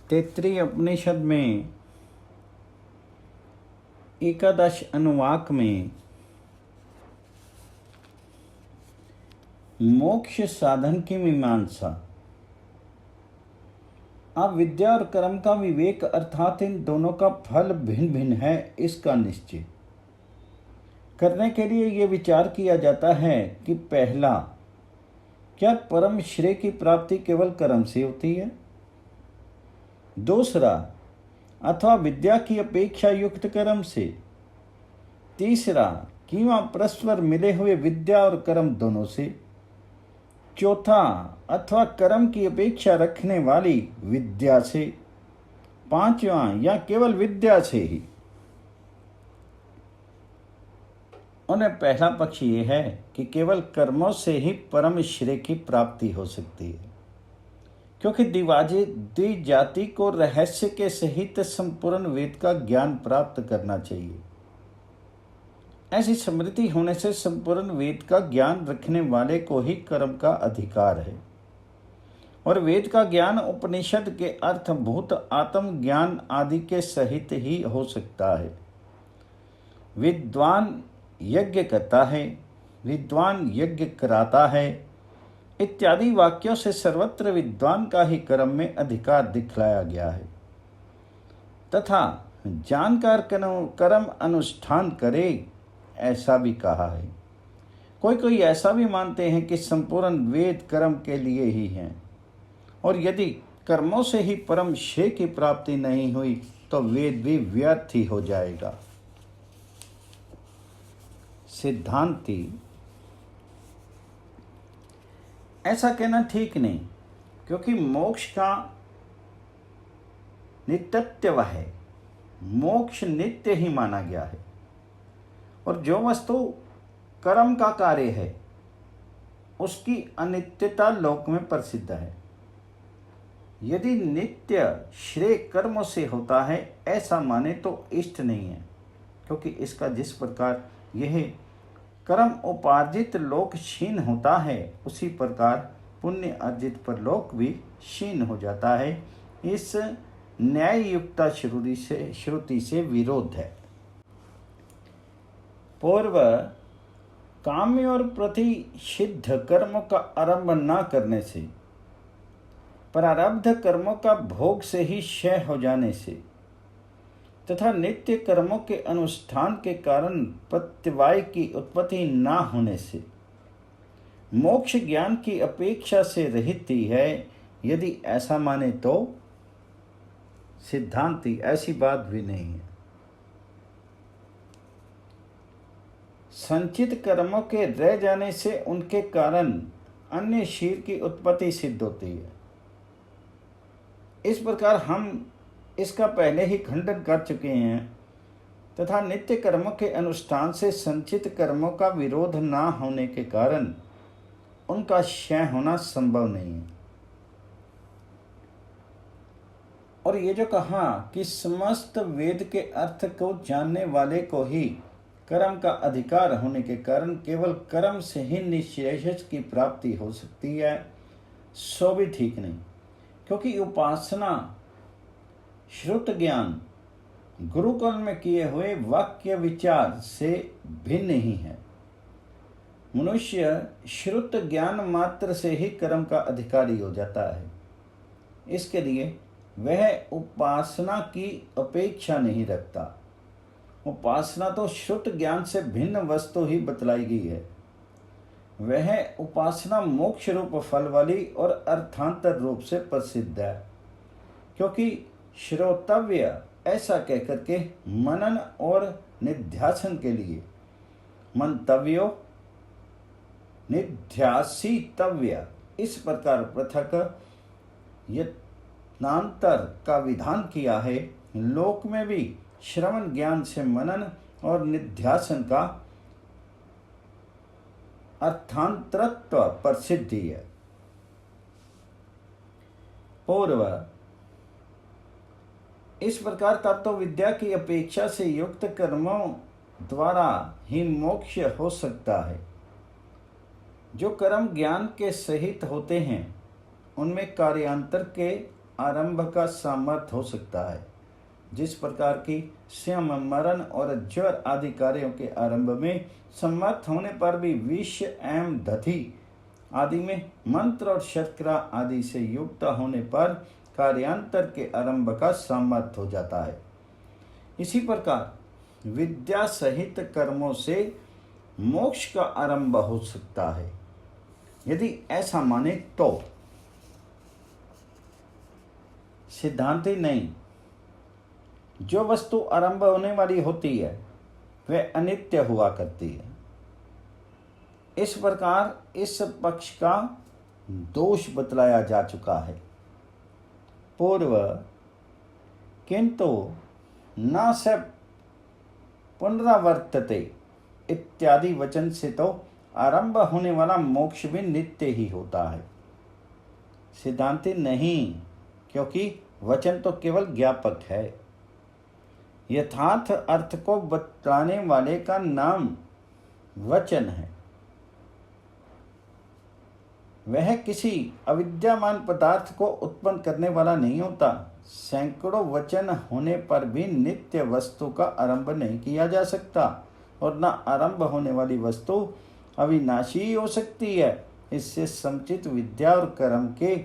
तैत्तिरीय उपनिषद में एकादश अनुवाक में मोक्ष साधन की मीमांसा। अब विद्या और कर्म का विवेक अर्थात इन दोनों का फल भिन्न भिन्न है, इसका निश्चय करने के लिए यह विचार किया जाता है कि पहला, क्या परम श्रेय की प्राप्ति केवल कर्म से होती है? दूसरा, अथवा विद्या की अपेक्षा युक्त कर्म से? तीसरा, कि वह परस्पर मिले हुए विद्या और कर्म दोनों से? चौथा, अथवा कर्म की अपेक्षा रखने वाली विद्या से? पांचवा, या केवल विद्या से ही? उन्हें पहला पक्ष ये है कि केवल कर्मों से ही परम श्रेय की प्राप्ति हो सकती है, क्योंकि द्विजाति जाति को रहस्य के सहित संपूर्ण वेद का ज्ञान प्राप्त करना चाहिए। ऐसी स्मृति होने से संपूर्ण वेद का ज्ञान रखने वाले को ही कर्म का अधिकार है, और वेद का ज्ञान उपनिषद के अर्थभूत आत्म ज्ञान आदि के सहित ही हो सकता है। विद्वान यज्ञ करता है, विद्वान यज्ञ कराता है इत्यादि वाक्यों से सर्वत्र विद्वान का ही कर्म में अधिकार दिखलाया गया है, तथा जानकार कर्म अनुष्ठान करे ऐसा भी कहा है। कोई ऐसा भी मानते हैं कि संपूर्ण वेद कर्म के लिए ही हैं, और यदि कर्मों से ही परम श्रेय की प्राप्ति नहीं हुई तो वेद भी व्यर्थ ही हो जाएगा। सिद्धांती ऐसा कहना ठीक नहीं, क्योंकि मोक्ष का नित्यत्व है। मोक्ष नित्य ही माना गया है, और जो वस्तु कर्म का कार्य है उसकी अनित्यता लोक में प्रसिद्ध है। यदि नित्य श्रेय कर्मों से होता है ऐसा माने तो इष्ट नहीं है, क्योंकि इसका जिस प्रकार यह कर्म उपार्जित लोक क्षीण होता है, उसी प्रकार पुण्य अर्जित परलोक भी क्षीण हो जाता है। इस न्याय युक्ता श्रुति से विरोध है। पूर्व, काम्य और प्रतिषिद्ध कर्मों का आरंभ न करने से, प्रारब्ध कर्मों का भोग से ही क्षय हो जाने से, तथा नित्य कर्मों के अनुष्ठान के कारण प्रत्यवाय की उत्पत्ति न होने से मोक्ष ज्ञान की अपेक्षा से रहित ही है। यदि ऐसा माने तो सिद्धांती ऐसी बात भी नहीं है। संचित कर्मों के रह जाने से उनके कारण अन्य शीर की उत्पत्ति सिद्ध होती है। इस प्रकार हम इसका पहले ही खंडन कर चुके हैं, तथा नित्य कर्मों के अनुष्ठान से संचित कर्मों का विरोध न होने के कारण उनका क्षय होना संभव नहीं है। और ये जो कहा कि समस्त वेद के अर्थ को जानने वाले को ही कर्म का अधिकार होने के कारण केवल कर्म से ही निश्रेयस की प्राप्ति हो सकती है, सो भी ठीक नहीं, क्योंकि उपासना श्रुत ज्ञान गुरुकुल में किए हुए वाक्य विचार से भिन्न ही है। मनुष्य श्रुत ज्ञान मात्र से ही कर्म का अधिकारी हो जाता है। इसके लिए वह उपासना की अपेक्षा नहीं रखता। उपासना तो श्रुत ज्ञान से भिन्न वस्तु ही बतलाई गई है। वह उपासना मोक्ष रूप फल वाली और अर्थांतर रूप से प्रसिद्ध है, क्योंकि श्रोतव्य ऐसा कहकर के मनन और निध्यासन के लिए मंतव्यो निध्यासितव्य इस प्रकार पृथक यत्नांतर का विधान किया है। लोक में भी श्रवण ज्ञान से मनन और निध्यासन का अर्थांतरत्व प्रसिद्धि है। पूर्व, इस प्रकार तब तो विद्या की अपेक्षा से युक्त कर्मों द्वारा ही मोक्ष हो सकता है। जो कर्म ज्ञान के सहित होते हैं उनमें कार्यांतर के आरंभ का सामर्थ्य हो सकता है। जिस प्रकार की स्वयं मरण और ज्वर आदि कार्यों के आरंभ में समर्थ होने पर भी विष एवं दधि आदि में मंत्र और शर्करा आदि से युक्त होने पर कार्यांतर के आरंभ का सामर्थ्य हो जाता है, इसी प्रकार विद्या सहित कर्मों से मोक्ष का आरंभ हो सकता है। यदि ऐसा माने तो सिद्धांति नहीं, जो वस्तु आरंभ होने वाली होती है वह अनित्य हुआ करती है। इस प्रकार इस पक्ष का दोष बतलाया जा चुका है पूर्व। किंतु न स पुनरावर्तते इत्यादि वचन से तो आरंभ होने वाला मोक्ष भी नित्य ही होता है। सिद्धांति नहीं, क्योंकि वचन तो केवल ज्ञापक है। यथार्थ अर्थ को बतलाने वाले का नाम वचन है। वह किसी अविद्यमान पदार्थ को उत्पन्न करने वाला नहीं होता। सैकड़ों वचन होने पर भी नित्य वस्तु का आरंभ नहीं किया जा सकता, और न आरंभ होने वाली वस्तु अविनाशी हो सकती है। इससे समुचित विद्या और कर्म के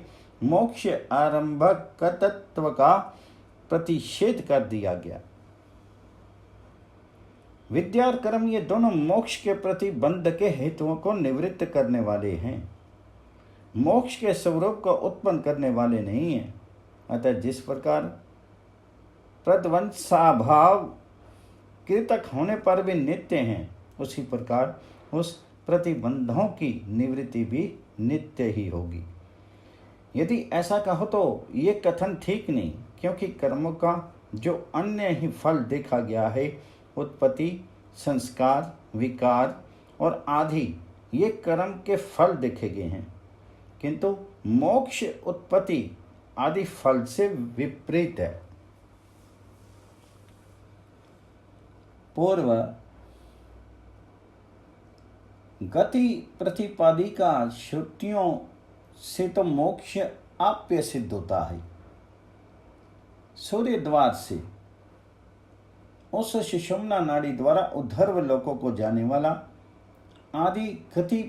मोक्ष आरंभक तत्व का प्रतिषेध कर दिया गया। विद्या और कर्म ये दोनों मोक्ष के प्रति बंध के हेतुओं को निवृत्त करने वाले हैं, मोक्ष के स्वरूप को उत्पन्न करने वाले नहीं हैं। अतः जिस प्रकार प्रध्वंसाभाव कृतक होने पर भी नित्य हैं, उसी प्रकार उस प्रतिबंधों की निवृत्ति भी नित्य ही होगी। यदि ऐसा कहो तो ये कथन ठीक नहीं, क्योंकि कर्मों का जो अन्य ही फल देखा गया है, उत्पत्ति, संस्कार, विकार और आदि, ये कर्म के फल देखे गए हैं, किंतु मोक्ष उत्पत्ति आदि फल से विपरीत है। पूर्व गति प्रतिपादिका श्रुतियों से तो मोक्ष आप्य सिद्ध होता है। सूर्य द्वार से उस सुषुम्ना नाड़ी द्वारा उद्धर्व लोकों को जाने वाला आदि गति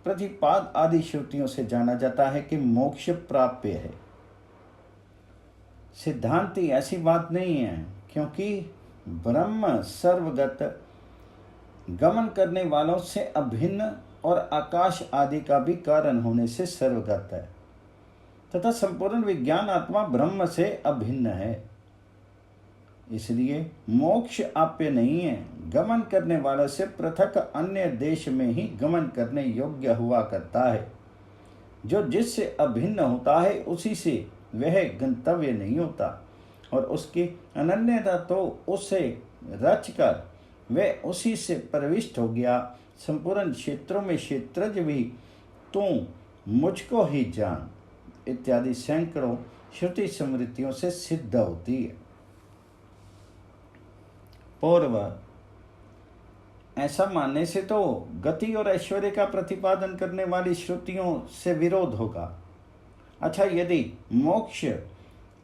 प्रतिपाद आदि श्रुतियों से जाना जाता है कि मोक्ष प्राप्य है। सिद्धांति ऐसी बात नहीं है, क्योंकि ब्रह्म सर्वगत गमन करने वालों से अभिन्न और आकाश आदि का भी कारण होने से सर्वगत है, तथा संपूर्ण विज्ञान आत्मा ब्रह्म से अभिन्न है। इसलिए मोक्ष आप्य नहीं है। गमन करने वालों से पृथक अन्य देश में ही गमन करने योग्य हुआ करता है। जो जिससे अभिन्न होता है उसी से वह गंतव्य नहीं होता, और उसकी अनन्यता तो उससे रचकर वह उसी से प्रविष्ट हो गया। संपूर्ण क्षेत्रों में क्षेत्रज भी तू मुझको ही जान इत्यादि सैकड़ों श्रुति स्मृतियों से सिद्ध होती है। पूर्व ऐसा मानने से तो गति और ऐश्वर्य का प्रतिपादन करने वाली श्रुतियों से विरोध होगा। अच्छा, यदि मोक्ष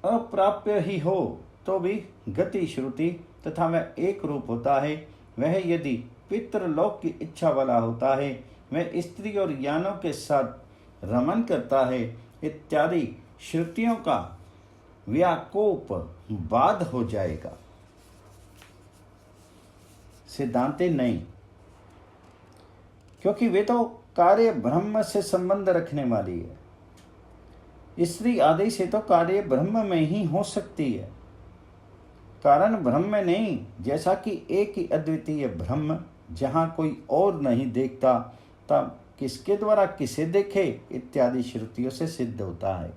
अप्राप्य ही हो तो भी गति श्रुति तथा वह एक रूप होता है। वह यदि पितृलोक की इच्छा वाला होता है, वह स्त्री और यानों के साथ रमन करता है इत्यादि श्रुतियों का व्याकोप बाध हो जाएगा। सिद्धांति नहीं, क्योंकि वे तो कार्य ब्रह्म से संबंध रखने वाली है। स्त्री आदि से तो कार्य ब्रह्म में ही हो सकती है, कारण ब्रह्म में नहीं। जैसा कि एक ही अद्वितीय ब्रह्म जहाँ कोई और नहीं देखता, तब किसके द्वारा किसे देखे इत्यादि श्रुतियों से सिद्ध होता है।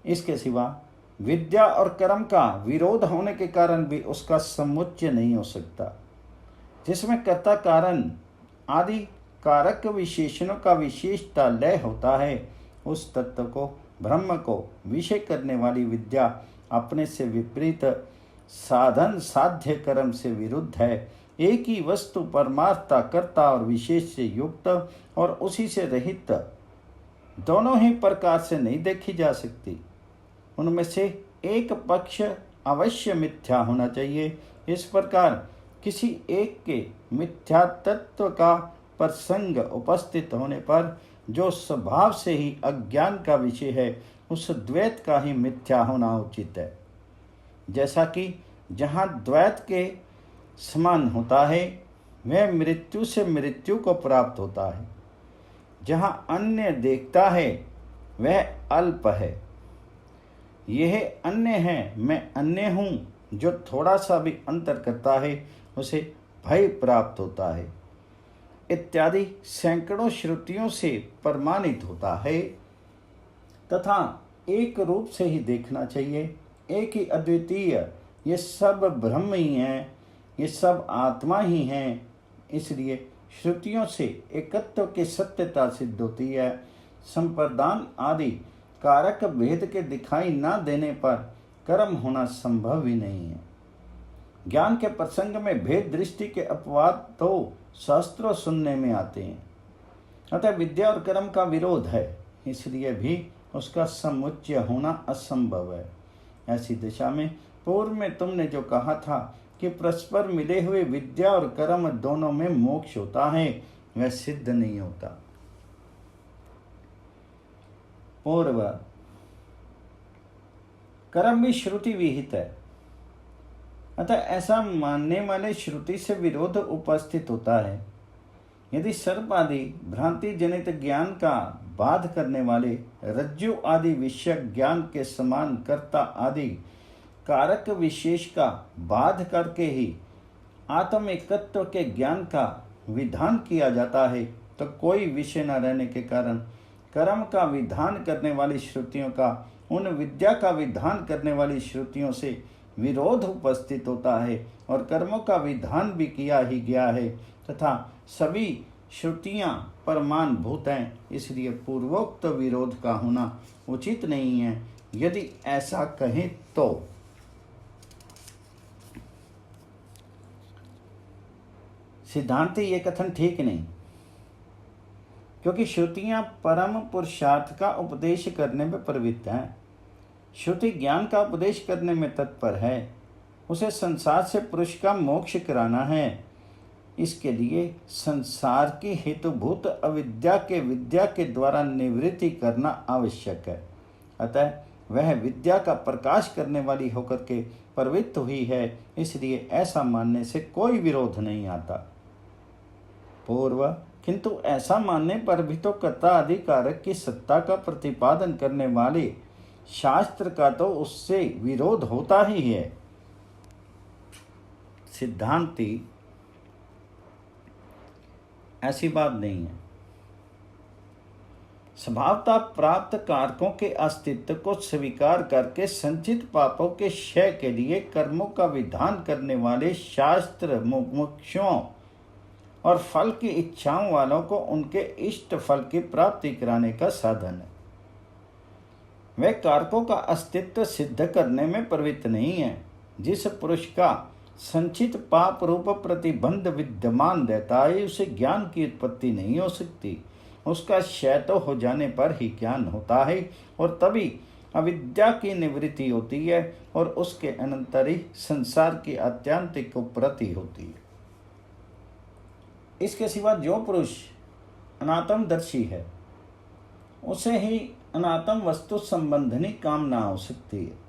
इसके सिवा विद्या और कर्म का विरोध होने के कारण भी उसका समुच्चय नहीं हो सकता। जिसमें कर्ता कारण आदि कारक विशेषणों का विशेषता लय होता है, उस तत्व को ब्रह्म को विषय करने वाली विद्या अपने से विपरीत साधन साध्य कर्म से विरुद्ध है। एक ही वस्तु परमार्था कर्ता और विशेष से युक्त और उसी से रहित दोनों ही प्रकार से नहीं देखी जा सकती। उनमें से एक पक्ष अवश्य मिथ्या होना चाहिए। इस प्रकार किसी एक के मिथ्या तत्व का प्रसंग उपस्थित होने पर जो स्वभाव से ही अज्ञान का विषय है, उस द्वैत का ही मिथ्या होना उचित है। जैसा कि जहाँ द्वैत के समान होता है, वह मृत्यु से मृत्यु को प्राप्त होता है। जहाँ अन्य देखता है, वह अल्प है। यह अन्य है, मैं अन्य हूँ, जो थोड़ा सा भी अंतर करता है, उसे भय प्राप्त होता है, इत्यादि सैकड़ों श्रुतियों से प्रमाणित होता है। तथा एक रूप से ही देखना चाहिए, एक ही अद्वितीय, ये सब ब्रह्म ही हैं, ये सब आत्मा ही हैं। इसलिए श्रुतियों से एकत्व की सत्यता सिद्ध होती है। संप्रदान आदि कारक भेद के दिखाई न देने पर कर्म होना संभव ही नहीं है। ज्ञान के प्रसंग में भेद दृष्टि के अपवाद तो शास्त्रों सुनने में आते हैं। अतः विद्या और कर्म का विरोध है, इसलिए भी उसका समुच्चय होना असंभव है। ऐसी दिशा में पूर्व में तुमने जो कहा था कि परस्पर मिले हुए विद्या और कर्म दोनों में मोक्ष होता है, वह सिद्ध नहीं होता। पूर्व, कर्म भी श्रुति विहित है, अतः ऐसा मानने वाले श्रुति से विरोध उपस्थित होता है। यदि सर्प आदि भ्रांति जनित ज्ञान का बाध करने वाले रज्जु आदि विषय ज्ञान के समान कर्ता आदि कारक विशेष का बाध करके ही आत्म एकत्व के ज्ञान का विधान किया जाता है, तो कोई विषय न रहने के कारण कर्म का विधान करने वाली श्रुतियों का उन विद्या का विधान करने वाली श्रुतियों से विरोध उपस्थित होता है, और कर्मों का विधान भी किया ही गया है तथा सभी श्रुतियां प्रमाणभूत हैं। इसलिए पूर्वोक्त विरोध का होना उचित नहीं है। यदि ऐसा कहें तो सिद्धांत ये कथन ठीक नहीं, क्योंकि श्रुतियां परम पुरुषार्थ का उपदेश करने में प्रवृत्त हैं। श्रुति ज्ञान का उपदेश करने में तत्पर है, उसे संसार से पुरुष का मोक्ष कराना है। इसके लिए संसार की हेतुभूत अविद्या के विद्या के द्वारा निवृत्ति करना आवश्यक है। अतः वह विद्या का प्रकाश करने वाली होकर के प्रवृत्त हुई है, इसलिए ऐसा मानने से कोई विरोध नहीं आता। पूर्व, किंतु ऐसा मानने पर भी तो कर्ता आदि कारक की सत्ता का प्रतिपादन करने वाले शास्त्र का तो उससे विरोध होता ही है। सिद्धांती, ऐसी बात नहीं है। स्वभावतः प्राप्त कारकों के अस्तित्व को स्वीकार करके संचित पापों के क्षय के लिए कर्मों का विधान करने वाले शास्त्र मुमुक्षुओं और फल की इच्छाओं वालों को उनके इष्ट फल की प्राप्ति कराने का साधन है। वे कारकों का अस्तित्व सिद्ध करने में प्रवृत्त नहीं है। जिस पुरुष का संचित पाप रूप प्रतिबंध विद्यमान रहता है, उसे ज्ञान की उत्पत्ति नहीं हो सकती। उसका क्षय तो हो जाने पर ही ज्ञान होता है, और तभी अविद्या की निवृत्ति होती है, और उसके अनंतर ही संसार की आत्यंतिक उपरति होती है। इसके सिवा जो पुरुष अनात्मदर्शी है, उसे ही अनात्म वस्तु संबंधनी कामना हो सकती है।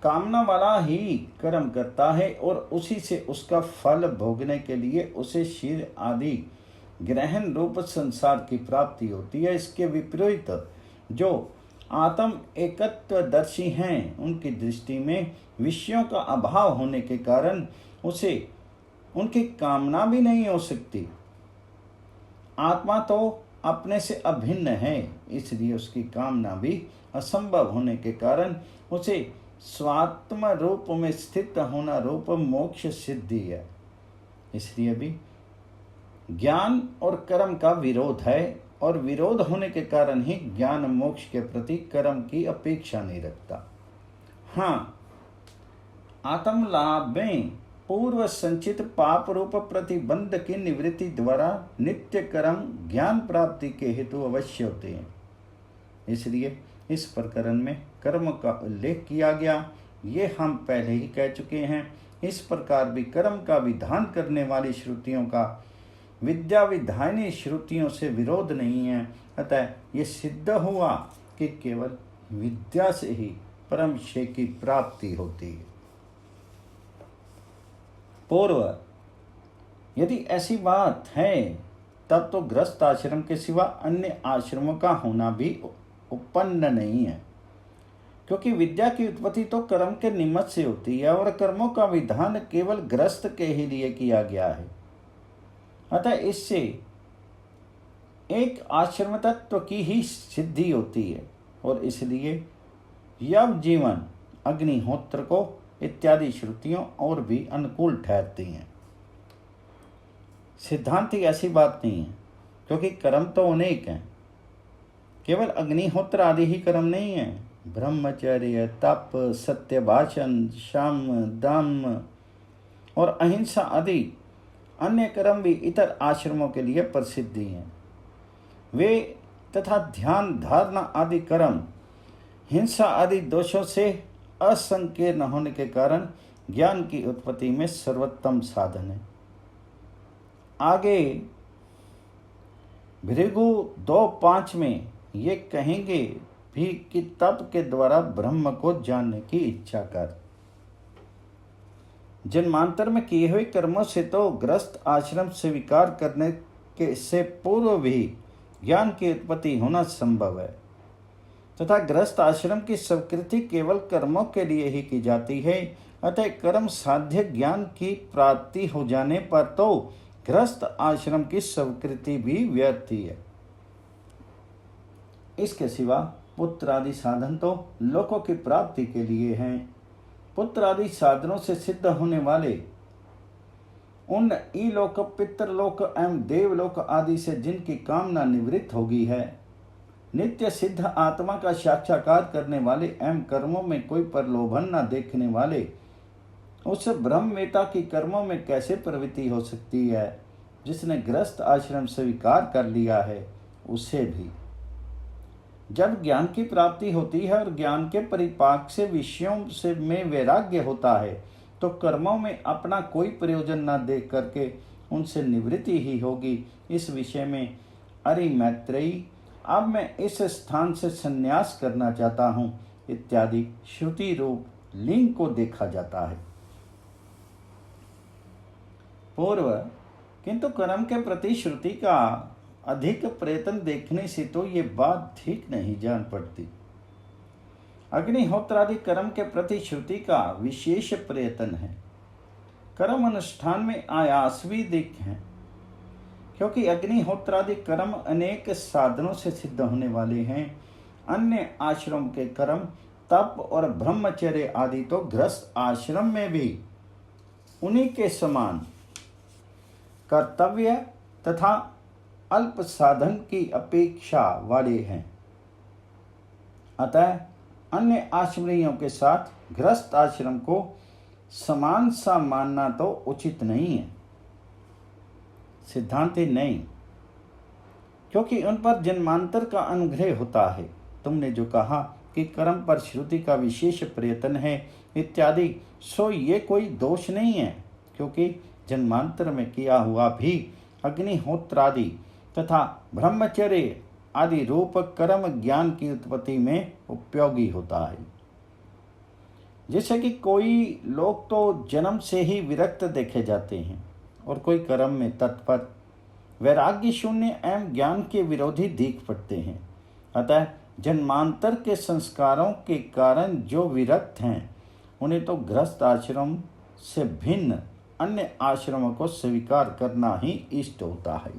कामना वाला ही कर्म करता है, और उसी से उसका फल भोगने के लिए उसे शीर आदि ग्रहण रूप संसार की प्राप्ति होती है। इसके विपरीत जो आत्म एकत्वदर्शी हैं, उनकी दृष्टि में विषयों का अभाव होने के कारण उसे उनकी कामना भी नहीं हो सकती। आत्मा तो अपने से अभिन्न है, इसलिए उसकी कामना भी असंभव होने के कारण उसे स्वात्म रूप में स्थित होना रूप मोक्ष सिद्धि है। इसलिए भी ज्ञान और कर्म का विरोध है, और विरोध होने के कारण ही ज्ञान मोक्ष के प्रति कर्म की अपेक्षा नहीं रखता। हाँ, आत्म लाभ में पूर्व संचित पाप रूप प्रतिबंध की निवृत्ति द्वारा नित्य कर्म ज्ञान प्राप्ति के हेतु अवश्य होते हैं। इसलिए इस प्रकरण में कर्म का उल्लेख किया गया, ये हम पहले ही कह चुके हैं। इस प्रकार भी कर्म का विधान करने वाली श्रुतियों का विद्या विधायनी श्रुतियों से विरोध नहीं है। अतः ये सिद्ध हुआ कि केवल विद्या से ही परम श्रेय की प्राप्ति होती है। पूर्व, यदि ऐसी बात है तब तो गृहस्थ आश्रम के सिवा अन्य आश्रमों का होना भी उपपन्न नहीं है, क्योंकि विद्या की उत्पत्ति तो कर्म के निमित्त से होती है और कर्मों का विधान केवल गृहस्थ के ही लिए किया गया है। अतः इससे एक आश्रम तत्व की ही सिद्धि होती है और इसलिए यव जीवन, अग्निहोत्र को इत्यादि श्रुतियों और भी अनुकूल ठहरती हैं। सिद्धांत की ऐसी बात नहीं है, क्योंकि कर्म तो अनेक हैं, केवल अग्निहोत्र आदि ही कर्म नहीं है। ब्रह्मचर्य, तप, सत्य भाषण, शम, दम और अहिंसा आदि अन्य कर्म भी इतर आश्रमों के लिए प्रसिद्धि हैं। वे तथा ध्यान धारणा आदि कर्म हिंसा आदि दोषों से असंकीर्ण होने के कारण ज्ञान की उत्पत्ति में सर्वोत्तम साधन है। आगे भृगु 2:5 में ये कहेंगे भी कि तप के द्वारा ब्रह्म को जानने की इच्छा कर। जन्मांतर में किए हुए कर्मों से तो गृहस्थ आश्रम स्वीकार करने के से पूर्व भी ज्ञान की उत्पत्ति होना संभव है, तथा गृहस्थ आश्रम की स्वीकृति केवल कर्मों के लिए ही की जाती है। अतः कर्म साध्य ज्ञान की प्राप्ति हो जाने पर तो गृहस्थ आश्रम की स्वीकृति भी व्यर्थ ही है। इसके सिवा पुत्र आदि साधन तो लोकों की प्राप्ति के लिए हैं। पुत्र आदि साधनों से सिद्ध होने वाले उन इलोक, पितृलोक एवं देवलोक आदि से जिनकी कामना निवृत्त होगी है, नित्य सिद्ध आत्मा का साक्षात्कार करने वाले एवं कर्मों में कोई प्रलोभन न देखने वाले, उस ब्रह्मवेता की कर्मों में कैसे प्रवृत्ति हो सकती है? जिसने गृहस्थ आश्रम स्वीकार कर लिया है उसे भी जब ज्ञान की प्राप्ति होती है और ज्ञान के परिपाक से विषयों से में वैराग्य होता है, तो कर्मों में अपना कोई प्रयोजन न देख करके उनसे निवृत्ति ही होगी। इस विषय में अरि मैत्रेयी, अब मैं इस स्थान से संन्यास करना चाहता हूँ इत्यादि श्रुति रूप लिंग को देखा जाता है। पूर्व, किंतु कर्म के प्रति श्रुति का अधिक प्रयत्न देखने से तो ये बात ठीक नहीं जान पड़ती। अग्निहोत्र आदि कर्म के प्रति श्रुति का विशेष प्रयत्न है। कर्म अनुष्ठान में आयास भी दिख है, क्योंकि अग्निहोत्र आदि कर्म अनेक साधनों से सिद्ध होने वाले हैं। अन्य आश्रम के कर्म, तप और ब्रह्मचर्य आदि तो गृहस्थ आश्रम में भी उन्हीं के समान कर्तव्य तथा अल्प साधन की अपेक्षा वाले हैं। अतः अन्य आश्रमियों के साथ गृहस्थ आश्रम को समान सा मानना तो उचित नहीं है। सिद्धांति नहीं, क्योंकि उन पर जन्मांतर का अनुग्रह होता है। तुमने जो कहा कि कर्म पर श्रुति का विशेष प्रयत्न है इत्यादि, सो ये कोई दोष नहीं है, क्योंकि जन्मांतर में किया हुआ भी अग्निहोत्र आदि तथा ब्रह्मचर्य आदि रूप कर्म ज्ञान की उत्पत्ति में उपयोगी होता है। जैसे कि कोई लोग तो जन्म से ही विरक्त देखे जाते हैं और कोई कर्म में तत्पर, वैराग्य शून्य एवं ज्ञान के विरोधी दिख पड़ते हैं। अतः जन्मांतर के संस्कारों के कारण जो विरक्त हैं, उन्हें तो गृहस्थ आश्रम से भिन्न अन्य आश्रमों को स्वीकार करना ही इष्ट होता है।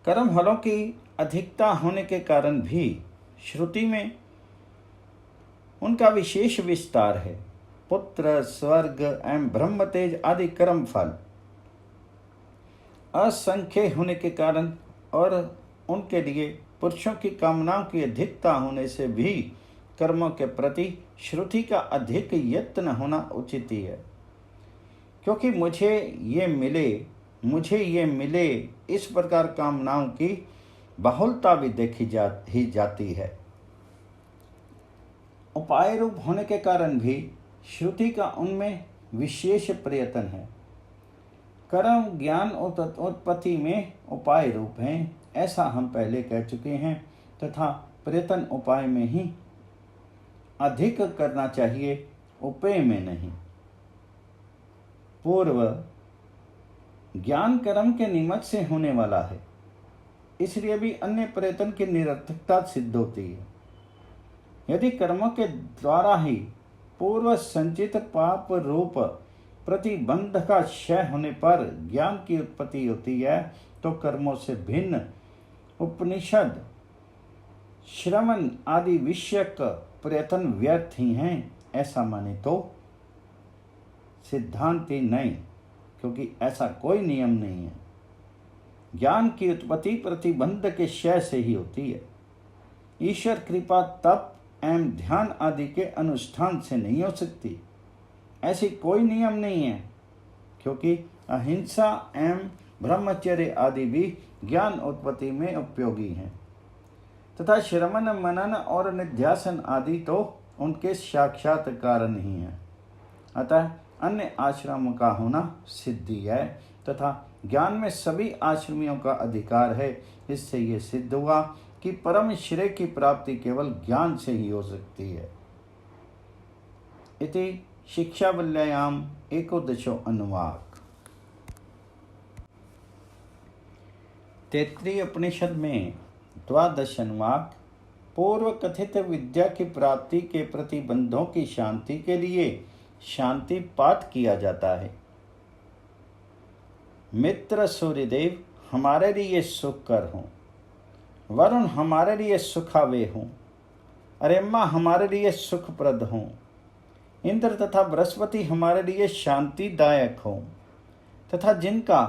कर्म फलों की अधिकता होने के कारण भी श्रुति में उनका विशेष विस्तार है। पुत्र, स्वर्ग एवं ब्रह्म तेज आदि कर्म फल असंख्य होने के कारण और उनके लिए पुरुषों की कामनाओं की अधिकता होने से भी कर्मों के प्रति श्रुति का अधिक यत्न होना उचित ही है। क्योंकि मुझे ये मिले मुझे ये मिले, इस प्रकार कामनाओं की बहुलता भी देखी जाती है। उपाय रूप होने के कारण भी श्रुति का उनमें विशेष प्रयत्न है। कर्म ज्ञान उत्पत्ति में उपाय रूप हैं, ऐसा हम पहले कह चुके हैं, तथा प्रयत्न उपाय में ही अधिक करना चाहिए, उपेय में नहीं। पूर्व ज्ञान कर्म के निमित्त से होने वाला है, इसलिए भी अन्य प्रयत्न की निरर्थकता सिद्ध होती है। यदि कर्मों के द्वारा ही पूर्व संचित पाप रूप प्रतिबंध का क्षय होने पर ज्ञान की उत्पत्ति होती है, तो कर्मों से भिन्न उपनिषद श्रवण आदि विषयक प्रयत्न व्यर्थ ही हैं, ऐसा माने तो सिद्धांति नहीं, क्योंकि ऐसा कोई नियम नहीं है। ज्ञान की उत्पत्ति प्रतिबंध के क्षय से ही होती है। ईश्वर कृपा तप एवं ध्यान आदि के अनुष्ठान से नहीं हो सकती, ऐसी कोई नियम नहीं है, क्योंकि अहिंसा एवं ब्रह्मचर्य आदि भी ज्ञान उत्पत्ति में उपयोगी हैं, तथा श्रवण मनन और निध्यासन आदि तो उनके साक्षात कारण ही हैं। अतः अन्य आश्रमों का होना सिद्धि है, तथा ज्ञान में सभी आश्रमियों का अधिकार है। इससे ये सिद्ध हुआ कि परम श्रेय की प्राप्ति केवल ज्ञान से ही हो सकती है। इति शिक्षावल्यायाम एकोदशो अनुवाक। तैत्तिरीय उपनिषद में द्वादश अनुवाक पूर्व कथित विद्या की प्राप्ति के प्रतिबंधों की शांति के लिए शांति पाठ किया जाता है। मित्र सूर्यदेव हमारे लिए सुखकर हों, वरुण हमारे लिए सुखावे हों, अरेम्मा हमारे लिए सुखप्रद हों, इंद्र तथा बृहस्पति हमारे लिए शांतिदायक हों, तथा जिनका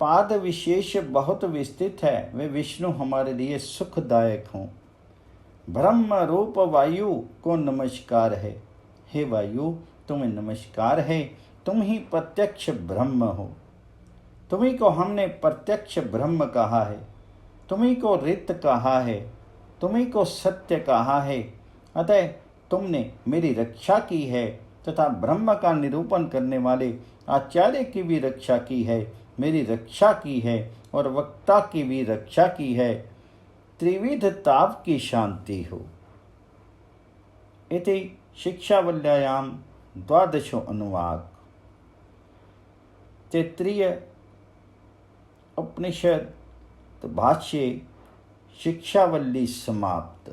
पाद विशेष बहुत विस्तृत है वे विष्णु हमारे लिए सुखदायक हों। ब्रह्म रूप वायु को नमस्कार है। हे वायु, तुम्हें नमस्कार है, तुम ही प्रत्यक्ष ब्रह्म हो। तुम्ही को हमने प्रत्यक्ष ब्रह्म कहा है, तुम्ही को रित कहा है, तुम्ही को सत्य कहा है। अतः तुमने मेरी रक्षा की है, तथा ब्रह्म का निरूपण करने वाले आचार्य की भी रक्षा की है, मेरी रक्षा की है, और वक्ता की भी रक्षा की है। त्रिविध ताप की शांति हो। इति शिक्षावल्यायाम द्वादशो अनुवाक। तैत्तिरीय उपनिषद भाष्ये शिक्षावल्ली समाप्त।